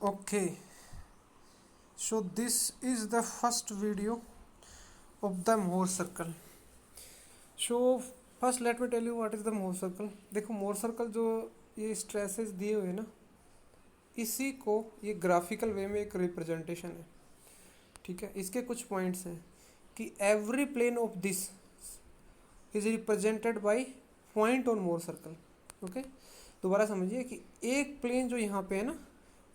Okay, so this is the first video of the Mohr circle. So first let me tell you what is the Mohr circle. देखो मोर circle जो ये stresses दिए हुए हैं ना, इसी को ये ग्राफिकल वे में एक रिप्रेजेंटेशन है। ठीक है, इसके कुछ पॉइंट्स हैं कि every plane of this is represented by point on Mohr circle. Okay, दोबारा समझिए कि एक प्लेन जो यहाँ पे है ना,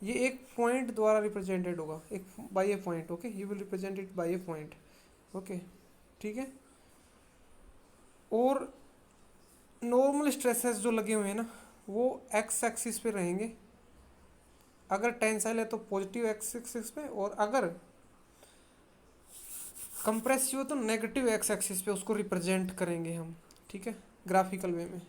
ये एक पॉइंट द्वारा रिप्रेजेंटेड होगा, एक by a point. Okay, you will represent it by a point. Okay, ठीक है। और नॉर्मल स्ट्रेसेस जो लगे हुए हैं ना, वो एक्स एक्सिस पे रहेंगे। अगर टेंसाइल है तो पॉजिटिव एक्स एक्सिस पे, और अगर कंप्रेसिव हो तो नेगेटिव एक्स एक्सिस पे उसको रिप्रेजेंट करेंगे हम। ठीक है, ग्राफिकल वे में।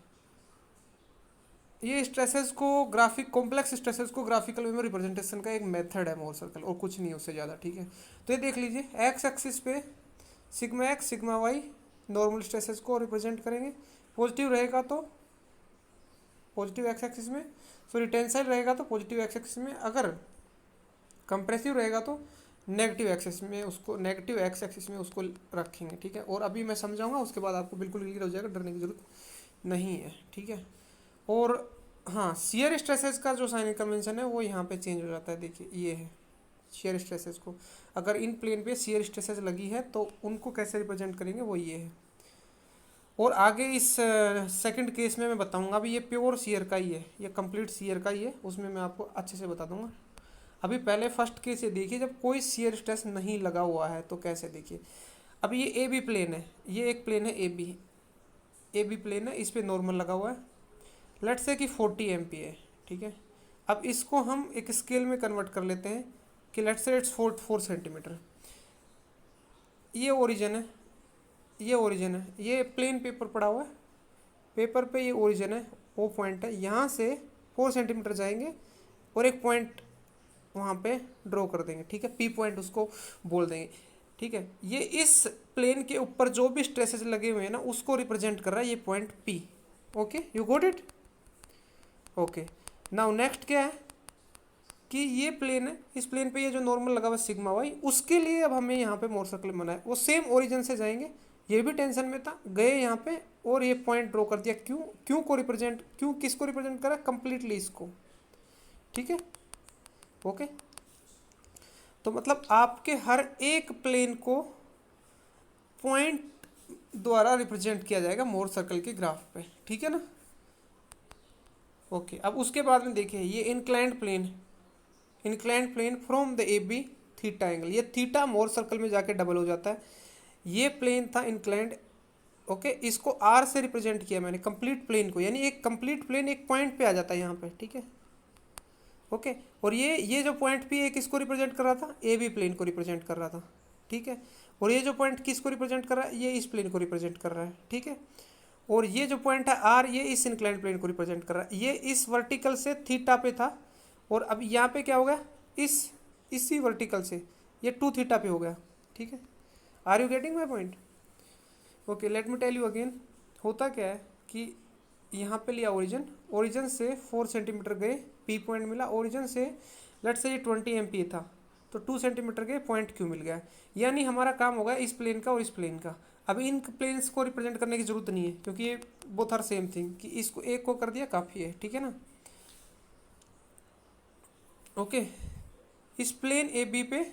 ये स्ट्रेसेस को ग्राफिक कॉम्प्लेक्स स्ट्रेसेस को ग्राफिकल वे में रिप्रेजेंटेशन का एक मेथड है मोर सर्कल, और कुछ नहीं उससे ज़्यादा। ठीक है, तो ये देख लीजिए, एक्स एक्सिस पे sigma x sigma y normal stresses को रिप्रेजेंट करेंगे। पॉजिटिव रहेगा तो पॉजिटिव एक्स एक्सिस में, सॉरी टेंसाइल रहेगा तो पॉजिटिव एक्स एक्सिस में, अगर कंप्रेसिव रहेगा तो नेगेटिव एक्सिस में उसको, नेगेटिव एक्स एक्सिस में उसको रखेंगे। ठीक है, और अभी मैं समझाऊंगा, उसके बाद आपको बिल्कुल क्लियर हो जाएगा, डरने की जरूरत नहीं है। ठीक है, और हाँ, शियर स्ट्रेसेस का जो साइन कन्वेंशन है वो यहाँ पे चेंज हो जाता है। देखिए ये है शियर स्ट्रेसेस को, अगर इन प्लेन पे शियर स्ट्रेसेस लगी है तो उनको कैसे रिप्रेजेंट करेंगे, वो ये है। और आगे इस सेकंड केस में मैं बताऊंगा। अभी ये प्योर शियर का ही है, ये कंप्लीट शियर का ही है, उसमें मैं आपको अच्छे से बता दूंगा। अभी पहले फर्स्ट केस ये देखिए, जब कोई शियर स्ट्रेस नहीं लगा हुआ है तो कैसे। देखिए अभी ये ए बी प्लेन है, ये एक प्लेन है ए बी प्लेन है, इस पर नॉर्मल लगा हुआ है। लेट से कि 40 MP है। ठीक है, अब इसको हम एक स्केल में कन्वर्ट कर लेते हैं कि लेट से इट्स 4 सेंटीमीटर। ये ओरिजिन है, ये ओरिजिन है, ये प्लेन पेपर पड़ा हुआ है, पेपर पे ये ओरिजिन है, वो पॉइंट है। यहाँ से 4 सेंटीमीटर जाएंगे और एक पॉइंट वहाँ पे ड्रॉ कर देंगे। ठीक है, पी पॉइंट उसको बोल देंगे। ठीक है, ये इस प्लेन के ऊपर जो भी स्ट्रेसेस लगे हुए हैं ना, उसको रिप्रेजेंट कर रहा है ये point P. Okay, you got it. Okay, now next क्या है कि ये प्लेन है, इस प्लेन पे ये जो नॉर्मल लगा हुआ सिग्मा वाई, उसके लिए अब हमें यहाँ पे मोर सर्कल बनाए। वो सेम ओरिजिन से जाएंगे, ये भी टेंशन में था, गए यहाँ पे और ये पॉइंट ड्रॉ कर दिया। क्यों, क्यों को रिप्रेजेंट, क्यों किसको रिप्रेजेंट करा, कंप्लीटली इसको। ठीक है, ओके। तो मतलब आपके हर एक प्लेन को पॉइंट द्वारा रिप्रेजेंट किया जाएगा मोर सर्कल के ग्राफ पे। ठीक है ना। ओके, अब उसके बाद में देखिए, ये inclined plane from the a b theta angle, ये थीटा मोर सर्कल में जाके डबल हो जाता है। ये प्लेन था इंक्लाइंड। ओके, इसको आर से रिप्रेजेंट किया मैंने कंप्लीट प्लेन को, यानी एक कंप्लीट प्लेन एक पॉइंट पे आ जाता है यहाँ पे। ठीक है, ओके। और ये जो पॉइंट पी है किसको रिप्रेजेंट कर रहा था, ए बी प्लेन को रिप्रेजेंट कर रहा था। ठीक है, और ये जो पॉइंट किसको रिप्रेजेंट कर रहा है, ये इस प्लेन को रिप्रेजेंट कर रहा है। ठीक है, और ये जो पॉइंट है आर, ये इस इंक्लाइंड प्लेन को रिप्रेजेंट कर रहा है। ये इस वर्टिकल से थीटा पे था, और अब यहाँ पे क्या हो गया, इसी वर्टिकल से ये 2 थीटा पे हो गया। ठीक है, are you getting my point. Okay, let me tell you again. होता क्या है कि यहाँ पे लिया ओरिजिन से 4 सेंटीमीटर गए, पी पॉइंट मिला। ओरिजिन से लेट से ये 20 MP था, तो 2 सेंटीमीटर गए, पॉइंट क्यू मिल गया। यानी हमारा काम होगा इस प्लेन का और इस प्लेन का। अब इन प्लेन्स को रिप्रेजेंट करने की जरूरत नहीं है, क्योंकि ये बोथ आर सेम थिंग, कि इसको एक को कर दिया काफ़ी है। ठीक है ना। ओके, इस प्लेन ए बी पे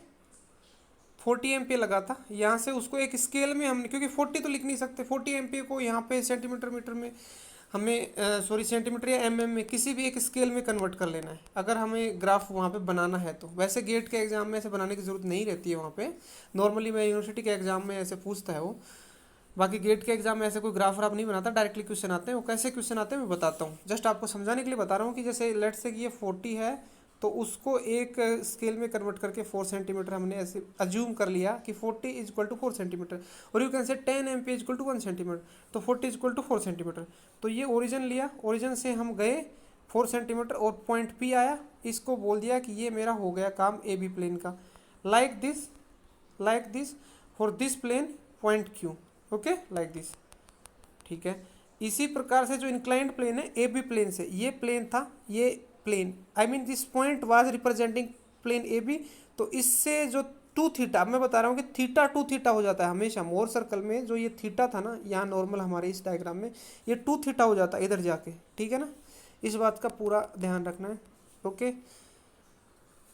40 MP लगा था, यहाँ से उसको एक स्केल में हमने, क्योंकि 40 तो लिख नहीं सकते, 40 MP को यहाँ पे सेंटीमीटर मीटर में हमें, सॉरी सेंटीमीटर या MM में, किसी भी एक स्केल में कन्वर्ट कर लेना है अगर हमें ग्राफ वहाँ पे बनाना है तो। वैसे गेट के एग्जाम में ऐसे बनाने की ज़रूरत नहीं रहती है वहाँ पे, नॉर्मली मैं यूनिवर्सिटी के एग्जाम में ऐसे पूछता है वो। बाकी गेट के एग्जाम में ऐसे कोई ग्राफ आप नहीं बनाता, डायरेक्टली क्वेश्चन आते हैं। वो कैसे क्वेश्चन आते हैं मैं बताता हूँ, जस्ट आपको समझाने के लिए बता रहा हूँ कि जैसे लेट से कि ये 40 है, तो उसको एक स्केल में कन्वर्ट करके 4 सेंटीमीटर हमने ऐसे अज्यूम कर लिया कि 40 इज इक्वल टू 4 सेंटीमीटर, और you can say 10 MP is equal to 1 centimetre, तो 40 इज इक्वल टू 4 सेंटीमीटर। तो ये ओरिजिन लिया, ओरिजिन से हम गए 4 सेंटीमीटर और पॉइंट पी आया, इसको बोल दिया कि ये मेरा हो गया काम ए बी प्लेन का। Like this for this plane point Q. Okay, like this. ठीक है, इसी प्रकार से जो इंक्लाइंड प्लेन है ए बी प्लेन से, ये प्लेन था, ये plane, I mean this point was representing plane A B, तो इससे जो टू थीटा, मैं बता रहा हूँ कि थीटा टू थीटा हो जाता है हमेशा मोर सर्कल में, जो ये थीटा था ना यहाँ नॉर्मल हमारे इस डायग्राम में, ये टू थीटा हो जाता है इधर जाके, ठीक है ना, इस बात का पूरा ध्यान रखना है। ओके,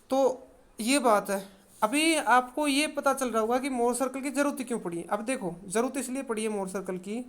तो ये बात है। अभी आपको ये पता चल रहा होगा कि मोर सर्कल की जरूरत क्यों पड़ी है। अब देखो, जरूरत इसलिए पड़ी है मोर सर्कल की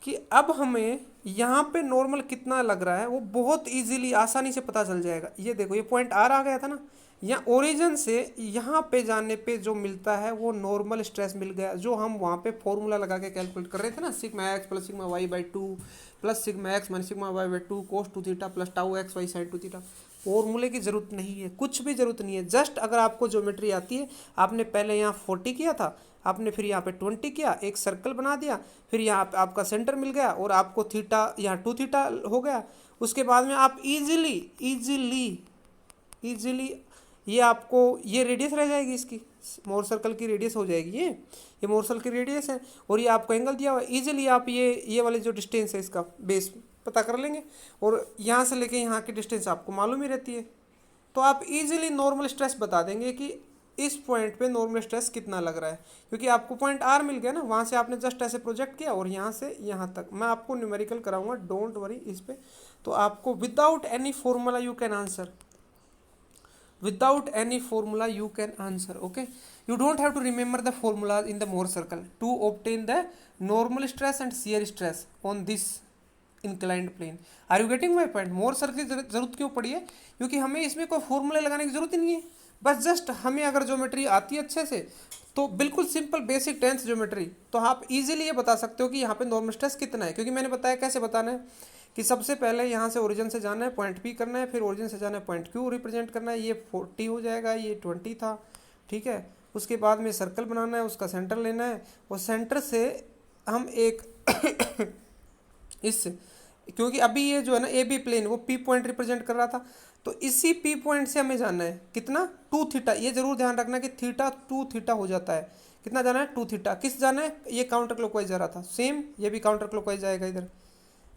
कि अब हमें यहाँ पे नॉर्मल कितना लग रहा है वो बहुत इजीली आसानी से पता चल जाएगा। ये देखो, ये पॉइंट आर आ गया था ना, यहाँ ओरिजिन से यहाँ पे जाने पे जो मिलता है वो नॉर्मल स्ट्रेस मिल गया, जो हम वहाँ पे फॉर्मूला लगा के कैलकुलेट कर रहे थे ना, sigma x plus sigma y by two plus sigma x minus sigma y by two cos two theta plus tau x y sine two theta. फॉर्मूले की जरूरत नहीं है, कुछ भी जरूरत नहीं है। जस्ट अगर आपको ज्योमेट्री आती है, आपने पहले यहाँ 40 किया था, आपने फिर यहाँ पे 20 किया, एक सर्कल बना दिया, फिर यहाँ पे आपका सेंटर मिल गया और आपको थीटा यहाँ टू थीटा हो गया। उसके बाद में आप इजीली इजीली इजीली ये आपको ये रेडियस रह जाएगी, इसकी मोर सर्कल की रेडियस हो जाएगी, ये मोर सर्कल की रेडियस है, और ये आपको एंगल दिया हुआ है। इजीली आप ये वाली जो डिस्टेंस है इसका बेस पता कर लेंगे, और यहाँ से लेके यहाँ की डिस्टेंस आपको मालूम ही रहती है, तो आप इजीली नॉर्मल स्ट्रेस बता देंगे कि इस पॉइंट पे नॉर्मल स्ट्रेस कितना लग रहा है, क्योंकि आपको पॉइंट आर मिल गया ना, वहाँ से आपने जस्ट ऐसे प्रोजेक्ट किया और यहाँ से यहाँ तक मैं आपको न्यूमेरिकल कराऊंगा, डोंट वरी इस पे। तो आपको without any formula you can answer, without any formula you can answer. Okay, you don't have to remember the formulas in the Mohr circle to obtain the normal stress and shear stress on this inclined plane. Are you getting my point? More circle की जरूरत क्यों पड़ी है? क्योंकि हमें इसमें कोई formula लगाने की जरूरत ही नहीं है, बस जस्ट हमें अगर ज्योमेट्री आती है अच्छे से, तो बिल्कुल सिंपल बेसिक 10th ज्योमेट्री, तो आप इजीली ये बता सकते हो कि यहाँ पे नॉर्मल स्ट्रेस कितना है। क्योंकि मैंने बताया कैसे बताना है कि सबसे पहले यहाँ से ओरिजिन से जाना है पॉइंट पी करना है, फिर ओरिजिन से जाना है पॉइंट क्यू रिप्रेजेंट करना है, ये 40 हो जाएगा, ये 20 था, ठीक है। उसके बाद में सर्कल बनाना है, उसका सेंटर लेना है, और सेंटर से हम एक इस, क्योंकि अभी ये जो है ना ए बी प्लेन वो पी पॉइंट रिप्रेजेंट कर रहा था, तो इसी पी पॉइंट से हमें जाना है कितना, टू थीटा। ये जरूर ध्यान रखना कि थीटा टू थीटा हो जाता है, कितना जाना है, टू थीटा। किस जाना है, ये काउंटर क्लॉकवाइज जा रहा था, सेम ये भी काउंटर क्लॉकवाइज जाएगा इधर,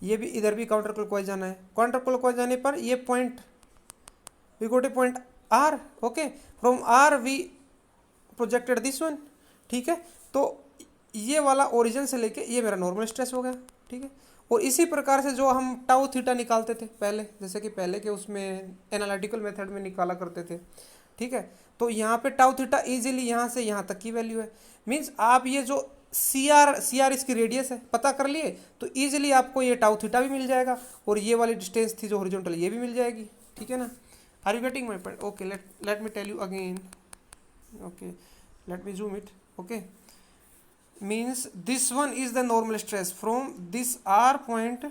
ये भी इधर भी काउंटर क्लॉकवाइज जाना है। काउंटर क्लॉकवाइज जाने पर ये point we got a point R, okay, from R we projected this one, ठीक है। तो ये वाला ओरिजिन से लेके ये मेरा नॉर्मल स्ट्रेस हो गया, ठीक है। और इसी प्रकार से जो हम टाउ थीटा निकालते थे पहले, जैसे कि पहले के उसमें एनालिटिकल मेथड में निकाला करते थे, ठीक है, तो यहाँ पे टाउ थीटा इजीली यहाँ से यहाँ तक की वैल्यू है। मीन्स आप ये जो सी आर इसकी रेडियस है पता कर लिए, तो इजीली आपको ये टाउ थीटा भी मिल जाएगा, और ये वाली डिस्टेंस थी जो हॉरिजॉन्टल ये भी मिल जाएगी, ठीक है ना। Are you getting my point? Okay, let me tell you again, okay, let me zoom it, okay. means this one is the normal stress from this r point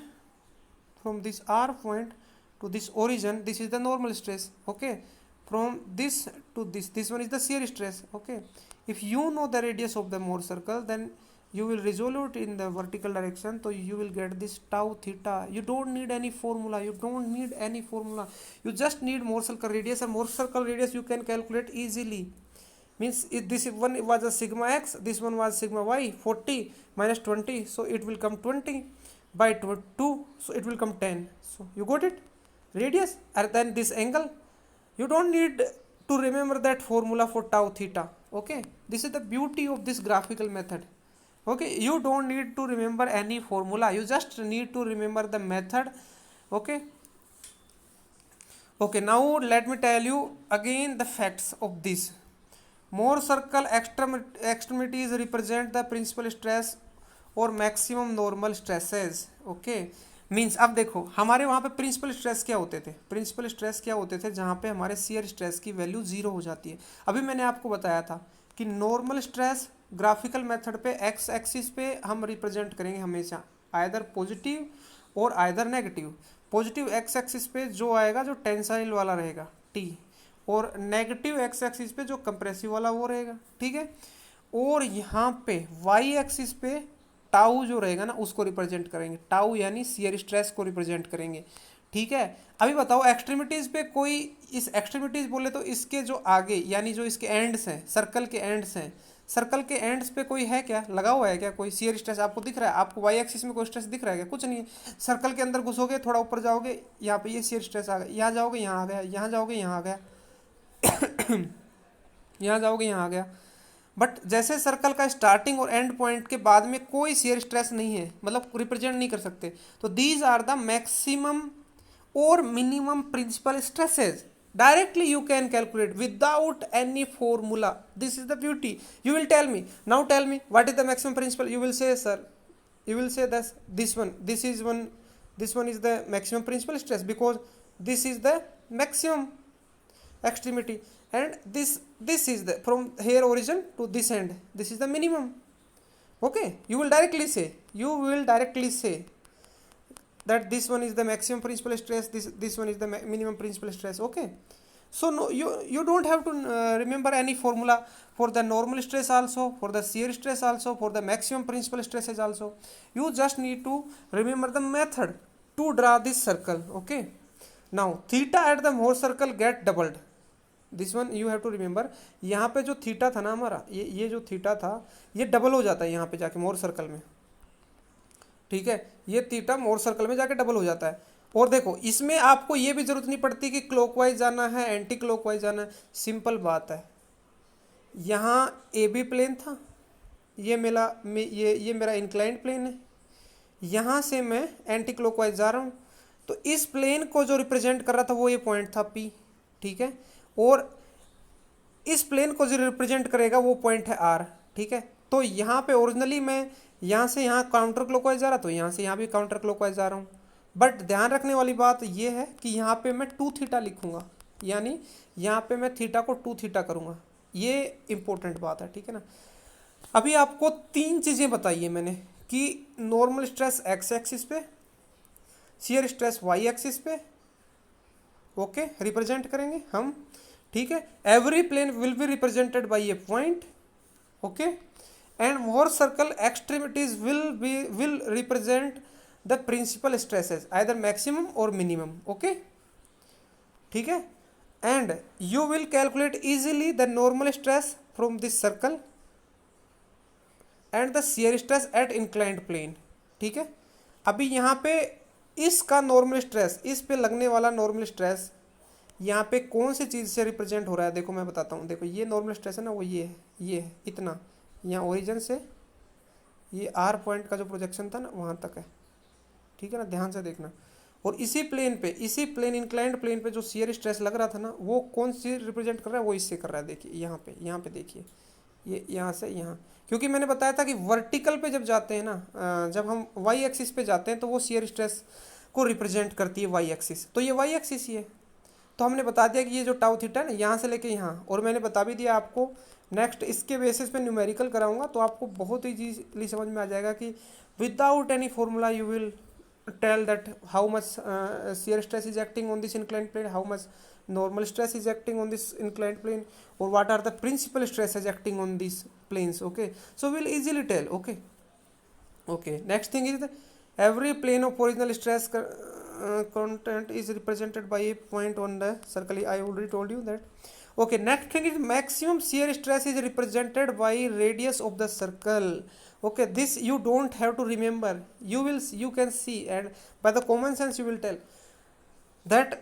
to this origin, this is the normal stress, okay. From this to this one is the shear stress, okay. If you know the radius of the Mohr circle, then you will resolve it in the vertical direction, so you will get this tau theta. You don't need any formula, you just need Mohr circle radius, and Mohr circle radius you can calculate easily. Means if this one was a sigma x, this one was sigma y, 40 minus 20, so it will come 20 by 2, so it will come 10. So you got it, radius, and then this angle. You don't need to remember that formula for tau theta, okay. This is the beauty of this graphical method, okay. You don't need to remember any formula, you just need to remember the method, okay. Okay, now let me tell you again the facts of this. Mohr circle extremities represent the principal stress और maximum normal stresses, okay. Means अब देखो हमारे वहाँ पे principal stress क्या होते थे, principal stress क्या होते थे, जहाँ पे हमारे शियर स्ट्रेस की वैल्यू 0 हो जाती है। अभी मैंने आपको बताया था कि नॉर्मल स्ट्रेस ग्राफिकल मेथड पे एक्स एक्सिस पे हम रिप्रेजेंट करेंगे हमेशा आइदर पॉजिटिव और either negative. Positive x axis पे जो आएगा जो टेंसाइल वाला रहेगा टी, और नेगेटिव एक्स एक्सिस पे जो कंप्रेसिव वाला वो रहेगा, ठीक है। और यहाँ पे वाई एक्सिस पे टाउ जो रहेगा ना उसको रिप्रेजेंट करेंगे, टाउ यानी शियर स्ट्रेस को रिप्रेजेंट करेंगे, ठीक है। अभी बताओ एक्सट्रीमिटीज़ पे कोई, इस एक्सट्रीमिटीज़ बोले तो इसके जो आगे यानी जो इसके एंड्स हैं, सर्कल के एंड्स हैं, सर्कल के एंड्स पे कोई है क्या, लगा हुआ है क्या कोई शियर स्ट्रेस आपको दिख रहा है? आपको वाई एक्सिस में कोई स्ट्रेस दिख रहा है क्या? कुछ नहीं है। सर्कल के अंदर घुसोगे, थोड़ा ऊपर जाओगे, यहाँ पे ये शियर स्ट्रेस आ गया, यहाँ जाओगे यहाँ आ गया, यहाँ जाओगे यहाँ आ गया, यहाँ जाओगे यहाँ आ गया। बट जैसे सर्कल का स्टार्टिंग और एंड पॉइंट के बाद में कोई शियर स्ट्रेस नहीं है, मतलब रिप्रेजेंट नहीं कर सकते, तो दीज आर द मैक्सिमम और minimum principal stresses. Directly you can calculate without any formula. This is the beauty. You will tell me now, tell me what is the maximum principal. You will say, sir, you will say that this one, this one is the maximum principal stress because this is the maximum extremity, and this is the from here origin to this end, this is the minimum. Okay, you will directly say that this one is the maximum principal stress, this one is the minimum principal stress. Okay, so no, you don't have to remember any formula for the normal stress also, for the shear stress also, for the maximum principal stresses also. You just need to remember the method to draw this circle. Okay, now theta at the Mohr circle get doubled. This one you have to remember, यहाँ पे जो theta था ना हमारा, ये जो theta था ये डबल हो जाता है यहाँ पे जाके मोर सर्कल में, ठीक है, ये थीटा मोर सर्कल में जाके डबल हो जाता है। और देखो इसमें आपको ये भी जरूरत नहीं पड़ती कि क्लॉकवाइज जाना है एंटी क्लॉकवाइज जाना है, सिंपल बात है। यहाँ ए बी प्लेन था, ये मेरा इंक्लाइंड प्लेन है, यहाँ से मैं एंटी क्लॉकवाइज जा रहा हूँ, तो इस प्लेन को जो रिप्रेजेंट कर रहा था वो ये पॉइंट था पी, ठीक है, और इस प्लेन को जो रिप्रेजेंट करेगा वो पॉइंट है आर, ठीक है। तो यहाँ पे ओरिजिनली मैं यहाँ से यहाँ काउंटर क्लॉकवाइज जा रहा, तो यहाँ से यहाँ भी काउंटर क्लॉकवाइज जा रहा हूँ। बट ध्यान रखने वाली बात ये है कि यहाँ पे मैं 2 थीटा लिखूँगा, यानी यहाँ पे मैं थीटा को 2 थीटा करूँगा, ये इंपॉर्टेंट बात है, ठीक है ना। अभी आपको 3 चीज़ें बताई है मैंने कि नॉर्मल स्ट्रेस एक्स एक्सिस पे, शियर स्ट्रेस वाई एक्सिस पे, ओके, रिप्रेजेंट करेंगे हम, ठीक है। Every plane will be represented by a point, okay, and Mohr circle extremities will represent the principal stresses either maximum और मिनिमम, ओके, ठीक है। And you will calculate easily the normal stress from this circle and the shear stress at inclined plane, ठीक है। अभी यहाँ पे इसका normal stress, इस पे लगने वाला नॉर्मल स्ट्रेस यहाँ पे कौन सी चीज़ से रिप्रेजेंट हो रहा है, देखो मैं बताता हूँ। देखो ये नॉर्मल स्ट्रेस है ना, वो ये है इतना, यहाँ ओरिजिन से ये आर पॉइंट का जो प्रोजेक्शन था ना वहाँ तक है, ठीक है ना, ध्यान से देखना। और इसी प्लेन पे, इसी प्लेन इंक्लाइंड प्लेन पे जो शियर स्ट्रेस लग रहा था ना, वो कौन सी रिप्रेजेंट कर रहा है, वो इससे कर रहा है। देखिए यहाँ पे देखिए, ये यहाँ से यहाँ, क्योंकि मैंने बताया था कि वर्टिकल पे जब जाते हैं ना, जब हम वाई एक्सिस पे जाते हैं तो वो शियर स्ट्रेस को रिप्रेजेंट करती है वाई एक्सिस, तो ये वाई एक्सिस ही है। तो हमने बता दिया कि ये जो टाउ थीटा है ना, यहाँ से लेके यहाँ, और मैंने बता भी दिया आपको, नेक्स्ट इसके बेसिस पे न्यूमेरिकल कराऊंगा तो आपको बहुत ही इजीली समझ में आ जाएगा कि without any formula you will tell that how much shear stress is acting on this inclined plane, how much normal stress is acting on this inclined plane, or what are the principal stresses acting on these planes, okay. So we'll easily tell, okay. Next thing is that every plane of original stress content is represented by a point on the circle. I already told you that, okay. Next thing is maximum shear stress is represented by radius of the circle, okay. This you don't have to remember, you can see, and by the common sense you will tell that।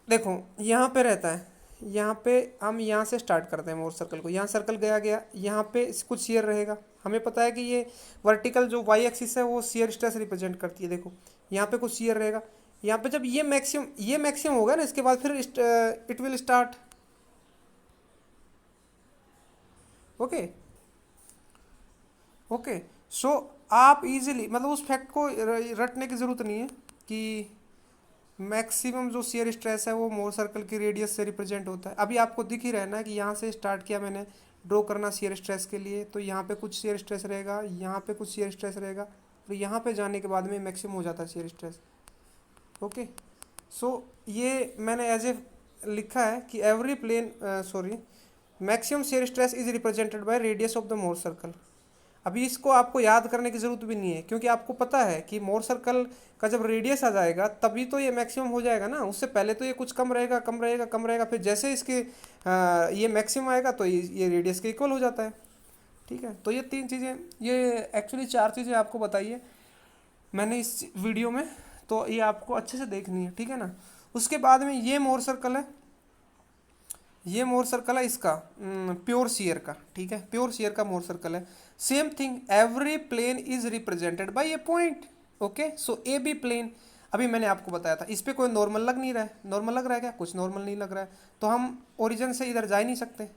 देखो यहाँ पे रहता है, यहाँ पे हम यहाँ से स्टार्ट करते हैं मोर सर्कल को, यहाँ सर्कल गया, यहाँ पे कुछ शियर रहेगा, हमें पता है कि ये वर्टिकल जो वाई एक्सिस है वो शियर स्ट्रेस रिप्रेजेंट करती है। देखो यहाँ पे कुछ शियर रहेगा, यहाँ पे जब ये मैक्सिमम होगा ना, इसके बाद फिर इट विल स्टार्ट, ओके। सो आप इजीली, मतलब उस फैक्ट को रटने की ज़रूरत नहीं है कि मैक्सिमम जो शियर स्ट्रेस है वो मोर सर्कल की रेडियस से रिप्रेजेंट होता है। अभी आपको दिख ही रहा है ना कि यहाँ से स्टार्ट किया मैंने ड्रॉ करना शियर स्ट्रेस के लिए, तो यहाँ पे कुछ शियर स्ट्रेस रहेगा, यहाँ पे कुछ शियर स्ट्रेस रहेगा, तो यहाँ पे जाने के बाद में मैक्सिमम हो जाता है शियर स्ट्रेस, ओके। सो ये मैंने एज ए लिखा है कि every plane maximum shear stress is represented by radius of the Mohr circle. अभी इसको आपको याद करने की ज़रूरत भी नहीं है, क्योंकि आपको पता है कि मोर सर्कल का जब रेडियस आ जाएगा तभी तो ये मैक्सिमम हो जाएगा ना, उससे पहले तो ये कुछ कम रहेगा, फिर जैसे इसके ये मैक्सिमम आएगा तो ये रेडियस के इक्वल हो जाता है, ठीक है। तो ये 3 चीज़ें, ये एक्चुअली 4 चीज़ें आपको बताई है मैंने इस वीडियो में, तो ये आपको अच्छे से देखनी है, ठीक है ना। उसके बाद में ये मोर सर्कल है, ये मोर सर्कल है इसका प्योर शेयर का, ठीक है, प्योर शेयर का मोर सर्कल है। Same thing, every plane is represented by a point. Okay, so A B plane, अभी मैंने आपको बताया था इस पे कोई नॉर्मल लग नहीं रहा है, नॉर्मल लग रहा है क्या, कुछ नॉर्मल नहीं लग रहा है, तो हम ओरिजिन से इधर जा ही नहीं सकते,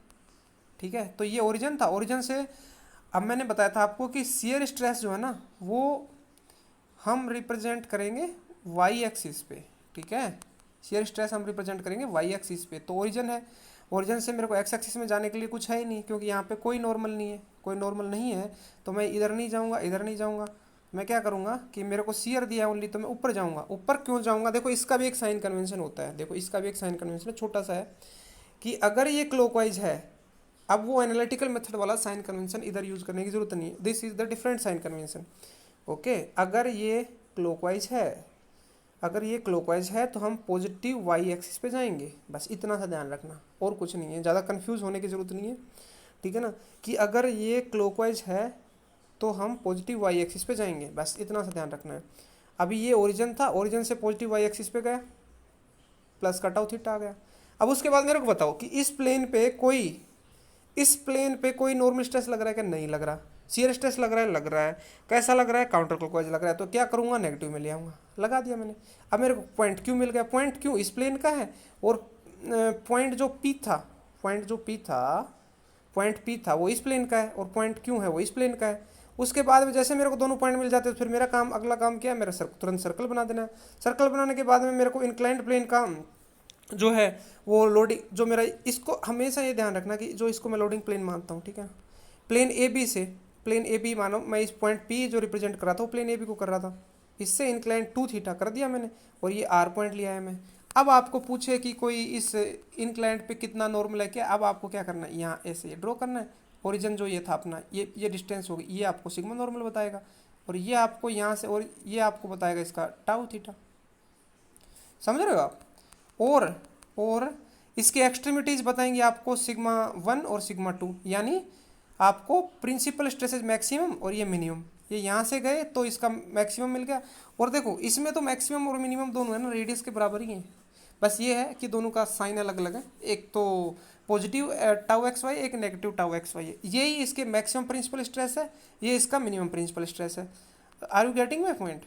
ठीक है। तो ये ओरिजिन था, ओरिजिन से अब मैंने बताया था आपको कि शियर स्ट्रेस जो है ना वो हम रिप्रेजेंट करेंगे वाई एक्सिस पे, ठीक है। शियर स्ट्रेस हम रिप्रेजेंट करेंगे वाई एक्सिस पे। तो ओरिजिन है, ओरिजिन से मेरे को एक्स एक्सिस में जाने के लिए कुछ है ही नहीं, क्योंकि यहाँ पे कोई नॉर्मल नहीं है, कोई नॉर्मल नहीं है, तो मैं इधर नहीं जाऊँगा, इधर नहीं जाऊँगा। मैं क्या करूँगा कि मेरे को शियर दिया है ओनली, तो मैं ऊपर जाऊँगा। ऊपर क्यों जाऊँगा, देखो इसका भी एक साइन कन्वेंशन होता है, देखो इसका भी एक साइन कन्वेंशन छोटा सा है कि अगर ये क्लॉकवाइज है, अब वो एनालिटिकल मेथड वाला साइन कन्वेंशन इधर यूज करने की जरूरत नहीं है, this is the different sign convention. Okay, अगर ये क्लॉकवाइज है, अगर ये क्लॉकवाइज है तो हम पॉजिटिव वाई एक्सिस पे जाएंगे, बस इतना सा ध्यान रखना, और कुछ नहीं है, ज़्यादा कंफ्यूज होने की ज़रूरत नहीं है, ठीक है ना। कि अगर ये क्लॉकवाइज है तो हम पॉजिटिव वाई एक्सिस पे जाएंगे, बस इतना सा ध्यान रखना है। अभी ये ओरिजिन था, ओरिजिन से पॉजिटिव वाई एक्सिस पे गया, प्लस का टाउ थीटा आ गया। अब उसके बाद मेरे को बताओ कि इस प्लेन पे कोई, इस प्लेन पे कोई नॉर्मल स्ट्रेस लग रहा है कि नहीं लग रहा, शियर स्ट्रेस लग रहा है, लग रहा है, कैसा लग रहा है, काउंटर क्लॉकवाइज लग रहा है, तो क्या करूँगा, नेगेटिव में ले आऊँगा, लगा दिया मैंने। अब मेरे को पॉइंट क्यू मिल गया, पॉइंट क्यू इस प्लेन का है, और पॉइंट जो पी था, पॉइंट जो पी था, पॉइंट पी था वो इस प्लेन का है, और पॉइंट क्यू है वो इस प्लेन का है। उसके बाद में जैसे मेरे को दोनों पॉइंट मिल जाते हैं, तो फिर मेरा काम, अगला काम क्या है, मेरा तुरंत सर्कल बना देना है। सर्कल बनाने के बाद में मेरे को इंक्लाइंड प्लेन का जो है वो लोडिंग, जो मेरा, इसको हमेशा ये ध्यान रखना कि जो इसको मैं लोडिंग प्लेन मानता हूँ, ठीक है, प्लेन ए बी से, प्लेन ए बी मानो मैं इस पॉइंट पी जो रिप्रेजेंट कर रहा था वो प्लेन ए बी को कर रहा था, इससे इंक्लाइन 2 थीटा कर दिया मैंने, और ये आर पॉइंट लिया है मैं। अब आपको पूछे कि कोई इस इंक्लाइंड पे कितना नॉर्मल है क्या, अब आपको क्या करना है, यहाँ ऐसे ड्रॉ करना है, ओरिजिन जो ये था अपना, ये डिस्टेंस होगी, ये आपको सिग्मा नॉर्मल बताएगा, और ये आपको यहाँ से, और ये आपको बताएगा इसका टाउ थीटा, समझ रहे हो आप। और इसके एक्सट्रीमिटीज बताएंगे आपको सिग्मा 1 और सिग्मा 2, यानी आपको प्रिंसिपल स्ट्रेसेज मैक्सिमम और ये मिनिमम, ये यहाँ से गए तो इसका मैक्सिमम मिल गया। और देखो इसमें तो मैक्सिमम और मिनिमम दोनों है ना, रेडियस के बराबर ही है, बस ये है कि दोनों का साइन अलग अलग है, एक तो पॉजिटिव टाउ एक्स वाई, एक नेगेटिव टाउ एक्स वाई है, यही इसके मैक्सिमम प्रिंसिपल स्ट्रेस है, ये इसका मिनिमम प्रिंसिपल स्ट्रेस है। Are you getting my point,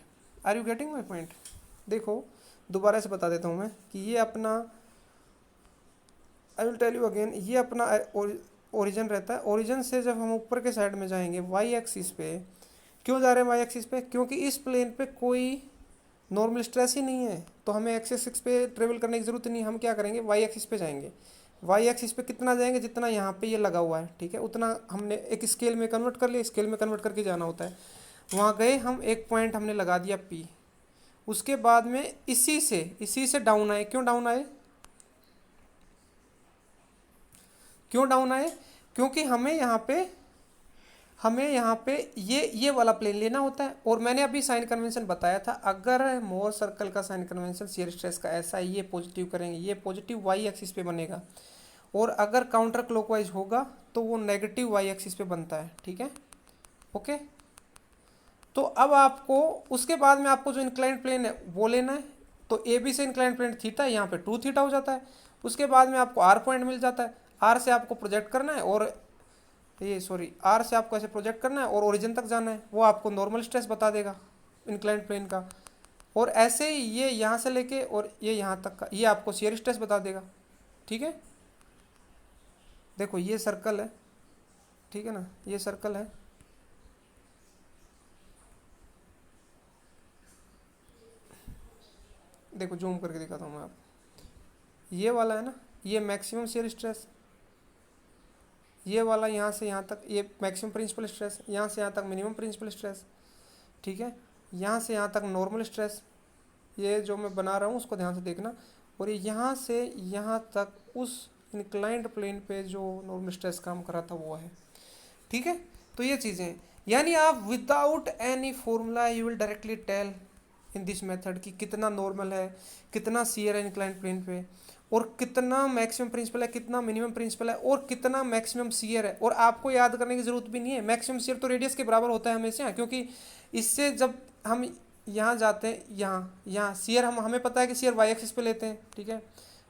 are you getting my point. देखो दोबारा से बता देता हूँ मैं कि ये अपना, I will tell you again, ये अपना ओरिजिन रहता है, ओरिजिन से जब हम ऊपर के साइड में जाएंगे वाई एक्सिस पे, क्यों जा रहे हैं वाई एक्सिस पे, क्योंकि इस प्लेन पे कोई नॉर्मल स्ट्रेस ही नहीं है, तो हमें एक्स एक्सिस पे ट्रेवल करने की ज़रूरत नहीं, हम क्या करेंगे, वाई एक्सिस पे जाएंगे। वाई एक्सिस पे कितना जाएंगे, जितना यहाँ पे ये लगा हुआ है, ठीक है, उतना हमने एक स्केल में कन्वर्ट कर लिया, स्केल में कन्वर्ट करके जाना होता है। वहाँ गए हम, एक पॉइंट हमने लगा दिया पी, उसके बाद में इसी से डाउन आए, क्यों डाउन आए, क्यों डाउन आए, क्योंकि हमें यहाँ पे ये वाला प्लेन लेना होता है। और मैंने अभी साइन कन्वेंशन बताया था, अगर मोर सर्कल का साइन कन्वेंशन शियर स्ट्रेस का ऐसा है, ये पॉजिटिव करेंगे, ये पॉजिटिव वाई एक्सिस पे बनेगा, और अगर काउंटर क्लॉकवाइज होगा तो वो नेगेटिव वाई एक्सिस पे बनता है, ठीक है, ओके। तो अब आपको उसके बाद में आपको जो इंक्लाइंड प्लेन है वो लेना है, तो ए बी से इंक्लाइंड प्लेन थीटा, यहाँ पे 2 थीटा हो जाता है। उसके बाद में आपको आर पॉइंट मिल जाता है, आर से आपको प्रोजेक्ट करना है, और ये सॉरी आर से आपको ऐसे प्रोजेक्ट करना है और ओरिजिन तक जाना है, वो आपको नॉर्मल स्ट्रेस बता देगा इंक्लाइंड प्लेन का। और ऐसे ही ये यहाँ से लेके और ये यहाँ तक का, ये आपको शियर स्ट्रेस बता देगा, ठीक है। देखो ये सर्कल है, ठीक है ना, ये सर्कल है, देखो जूम करके दिखाता हूँ मैं आपको, ये वाला है ना, ये मैक्सिमम शियर स्ट्रेस, ये वाला यहाँ से यहाँ तक ये मैक्सिमम प्रिंसिपल स्ट्रेस, यहाँ से यहाँ तक मिनिमम प्रिंसिपल स्ट्रेस, ठीक है, यहाँ से यहाँ तक नॉर्मल स्ट्रेस, ये जो मैं बना रहा हूँ उसको ध्यान से देखना, और ये यहाँ से यहाँ तक उस इंक्लाइंड प्लेन पे जो नॉर्मल स्ट्रेस काम कर रहा था वो है, ठीक है। तो ये चीज़ें, यानी आप without any formula you will directly tell in this method कि कितना नॉर्मल है, कितना शियर है इंक्लाइंड प्लेन पे, और कितना मैक्सिमम प्रिंसिपल है, कितना मिनिमम प्रिंसिपल है, और कितना मैक्सिमम शियर है। और आपको याद करने की जरूरत भी नहीं है, मैक्सिमम शियर तो रेडियस के बराबर होता है हमेशा, क्योंकि इससे जब हम यहाँ जाते हैं, यहाँ शियर हमें पता है कि शियर वाई एक्सिस पे लेते हैं, ठीक है।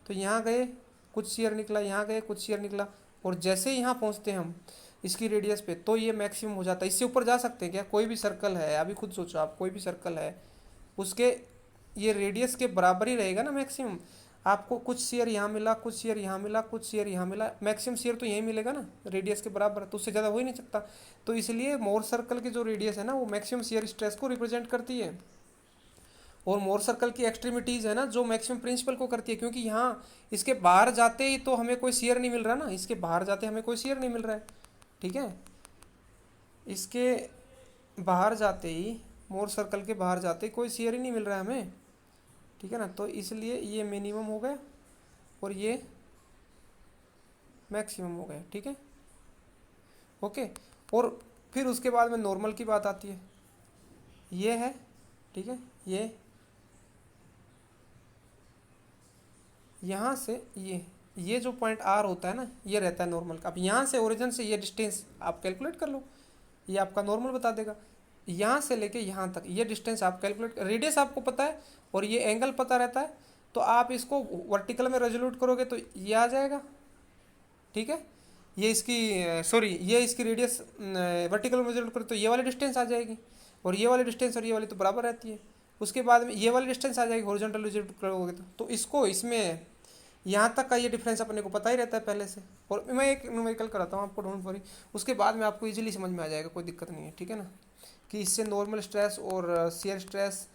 तो यहाँ गए कुछ शियर निकला, यहाँ गए कुछ शियर निकला, और जैसे ही यहाँ पहुँचते हैं हम इसकी रेडियस पे, तो ये मैक्सिमम हो जाता है। इससे ऊपर जा सकते हैं क्या? कोई भी सर्कल है, अभी खुद सोचो आप, कोई भी सर्कल है उसके ये रेडियस के बराबर ही रहेगा ना मैक्सिमम। आपको कुछ शेयर यहाँ मिला, कुछ शेयर यहाँ मिला, कुछ शेयर यहाँ मिला, मैक्सिमम शेयर तो यही मिलेगा ना रेडियस के बराबर, तो उससे ज़्यादा हो ही नहीं सकता। तो इसलिए मोर सर्कल की जो रेडियस है ना वो मैक्सिमम शेयर स्ट्रेस को रिप्रेजेंट करती है, और मोर सर्कल की एक्सट्रीमिटीज़ है ना जो मैक्सिमम प्रिंसिपल को करती है, क्योंकि यहाँ इसके बाहर जाते ही तो हमें कोई शेयर नहीं मिल रहा ना, इसके बाहर जाते हमें कोई शेयर नहीं मिल रहा है, ठीक है। इसके बाहर जाते ही, मोर सर्कल के बाहर जाते ही कोई शेयर ही नहीं मिल रहा है हमें, ठीक है ना। तो इसलिए ये मिनिमम हो गया और ये मैक्सिमम हो गया, ठीक है, ओके। और फिर उसके बाद में नॉर्मल की बात आती है, ये है, ठीक है, ये यहाँ से ये जो पॉइंट आर होता है ना ये रहता है नॉर्मल का। अब यहाँ से ओरिजिन से ये डिस्टेंस आप कैलकुलेट कर लो, ये आपका नॉर्मल बता देगा। यहाँ से लेके यहाँ तक ये डिस्टेंस आप कैलकुलेट, रेडियस आपको पता है और ये एंगल पता रहता है, तो आप इसको वर्टिकल में रेजोल्यूट करोगे तो ये आ जाएगा, ठीक है। ये इसकी सॉरी ये इसकी रेडियस वर्टिकल में रेजोल्यूट करो तो ये वाली डिस्टेंस आ जाएगी, और ये वाली डिस्टेंस और ये वाली तो बराबर रहती है। उसके बाद में ये वाली डिस्टेंस आ जाएगी हॉरिजॉन्टल रेजोल्यूट करोगे तो इसको इसमें यहाँ तक का ये डिफरेंस अपने को पता ही रहता है पहले से। और मैं एक न्यूमेरिकल कराता हूँ आपको, डोंट वरी, उसके बाद में आपको इजीली समझ में आ जाएगा, कोई दिक्कत नहीं है, ठीक है ना। कि इससे नॉर्मल स्ट्रेस और शियर स्ट्रेस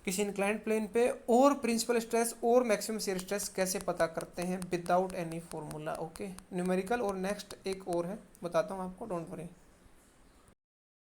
किसी इंक्लाइंड प्लेन पे और प्रिंसिपल स्ट्रेस और मैक्सिमम शियर स्ट्रेस कैसे पता करते हैं without any formula, okay. Numerical और नेक्स्ट एक और है बताता हूँ आपको, डोंट वरी।